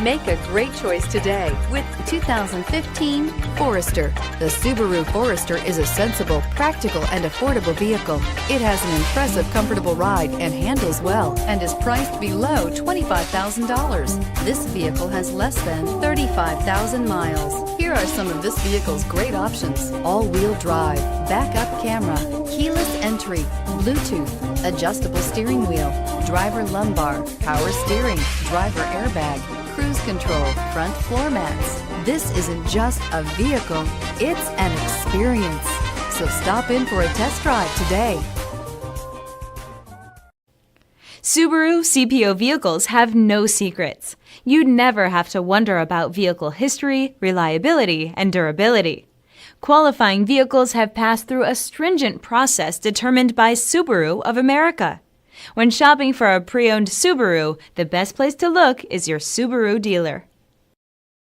Make a great choice today with the 2015 Forester. The Subaru Forester is a sensible, practical, and affordable vehicle. It has an impressive, comfortable ride and handles well and is priced below $25,000. This vehicle has less than 35,000 miles. Here are some of this vehicle's great options: all-wheel drive, backup camera, keyless entry, Bluetooth, adjustable steering wheel, driver lumbar, power steering, driver airbag, cruise control, front floor mats. This isn't just a vehicle, it's an experience. So stop in for a test drive today. Subaru CPO vehicles have no secrets. You'd never have to wonder about vehicle history, reliability, and durability. Qualifying vehicles have passed through a stringent process determined by Subaru of America. When shopping for a pre-owned Subaru, the best place to look is your Subaru dealer.